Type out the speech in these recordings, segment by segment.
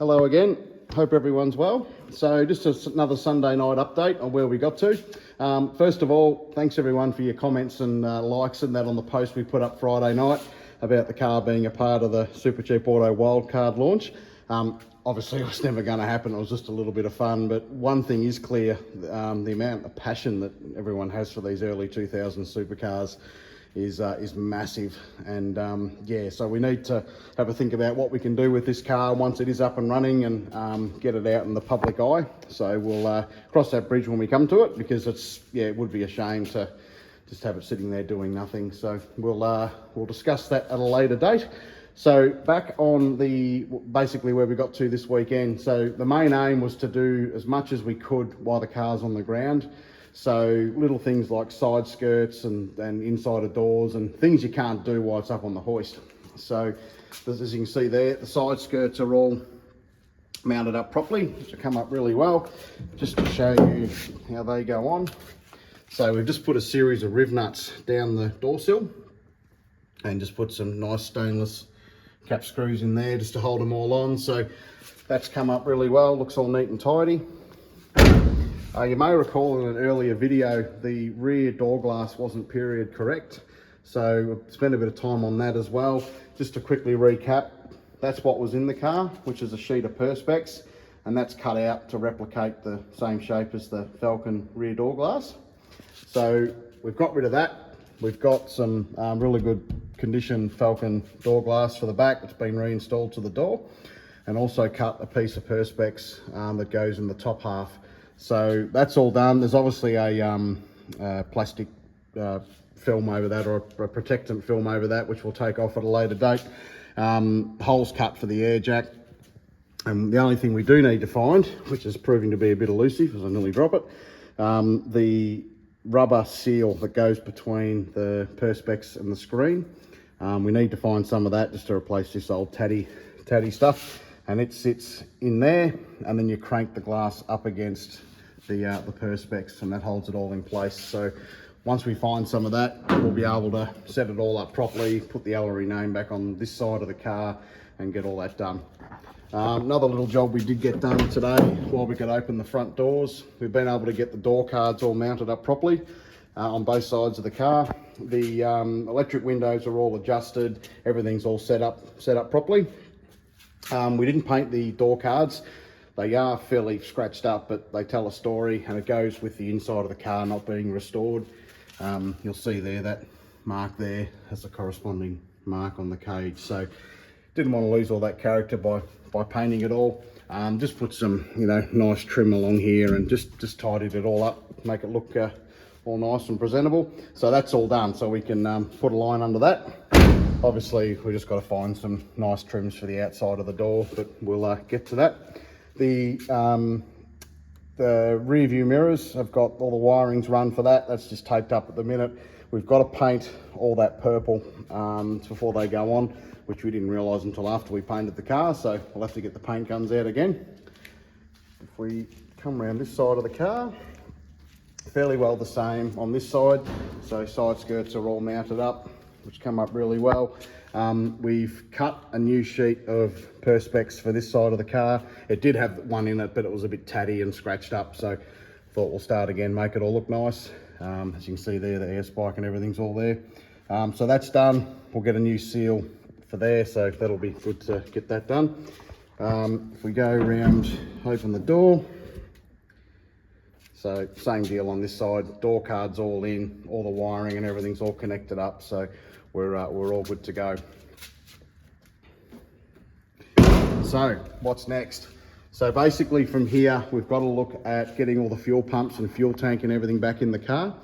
Hello again, hope everyone's well. So just another Sunday night update on where we got to. First of all, thanks everyone for your comments and likes and that on the post we put up Friday night about the car being a part of the Super Cheap Auto Wildcard launch. Obviously it was never going to happen, it was just a little bit of fun, but one thing is clear, the amount of passion that everyone has for these early 2000s supercars is massive. And yeah, so we need to have a think about what we can do with this car once it is up and running and get it out in the public eye. So we'll cross that bridge when we come to it, because it would be a shame to just have it sitting there doing nothing. So we'll discuss that at a later date. So back on basically where we got to this weekend. So the main aim was to do as much as we could while the car's on the ground. So little things like side skirts and inside of doors and things you can't do while it's up on the hoist. So as you can see there, the side skirts are all mounted up properly, which come up really well. Just to show you how they go on. So we've just put a series of riv nuts down the door sill and just put some nice stainless cap screws in there just to hold them all on. So that's come up really well, looks all neat and tidy. You may recall in an earlier video the rear door glass wasn't period correct, so we've spent a bit of time on that as well. Just to quickly recap, that's what was in the car, which is a sheet of Perspex, and that's cut out to replicate the same shape as the Falcon rear door glass. So we've got rid of that. We've got some really good condition Falcon door glass for the back that's been reinstalled to the door, and also cut a piece of Perspex that goes in the top half. So that's all done. There's obviously a plastic film over that, or a protectant film over that, which we'll take off at a later date. Holes cut for the air jack. And the only thing we do need to find, which is proving to be a bit elusive as I nearly drop it, the rubber seal that goes between the Perspex and the screen. We need to find some of that just to replace this old tatty stuff. And it sits in there, and then you crank the glass up against the Perspex, and that holds it all in place. So once we find some of that, we'll be able to set it all up properly, put the Ellery name back on this side of the car, and get all that done. Another little job we did get done today while we could open the front doors. We've been able to get the door cards all mounted up properly on both sides of the car. The electric windows are all adjusted, everything's all set up properly. We didn't paint the door cards. They are fairly scratched up, but they tell a story, and it goes with the inside of the car not being restored. You'll see there that mark there has a corresponding mark on the cage. So didn't want to lose all that character by painting it all. Just put some nice trim along here and just tidied it all up, make it look all nice and presentable. So that's all done, so we can put a line under that. Obviously, we just got to find some nice trims for the outside of the door, but we'll get to that. The rear view mirrors, I've got all the wirings run for that. That's just taped up at the minute. We've got to paint all that purple before they go on, which we didn't realise until after we painted the car, so we'll have to get the paint guns out again. If we come around this side of the car, fairly well the same on this side. So side skirts are all mounted up, which come up really well. We've cut a new sheet of Perspex for this side of the car. It did have one in it, but it was a bit tatty and scratched up, so thought we'll start again, make it all look nice. As you can see there, the air spike and everything's all there. So that's done. We'll get a new seal for there, so that'll be good to get that done. If we go around, open the door. So same deal on this side, door cards all in, all the wiring and everything's all connected up, so we're all good to go. So what's next? So basically from here, we've got to look at getting all the fuel pumps and fuel tank and everything back in the car.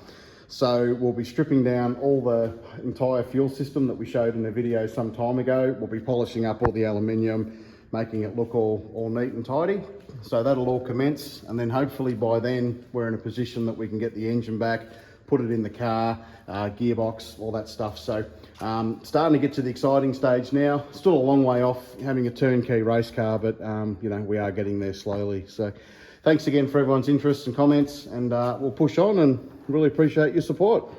So we'll be stripping down all the entire fuel system that we showed in the video some time ago. We'll be polishing up all the aluminium, making it look all neat and tidy. So that'll all commence, and then hopefully by then we're in a position that we can get the engine back, put it in the car, gearbox, all that stuff. So starting to get to the exciting stage now. Still a long way off having a turnkey race car, but we are getting there slowly. So thanks again for everyone's interest and comments, and we'll push on, and really appreciate your support.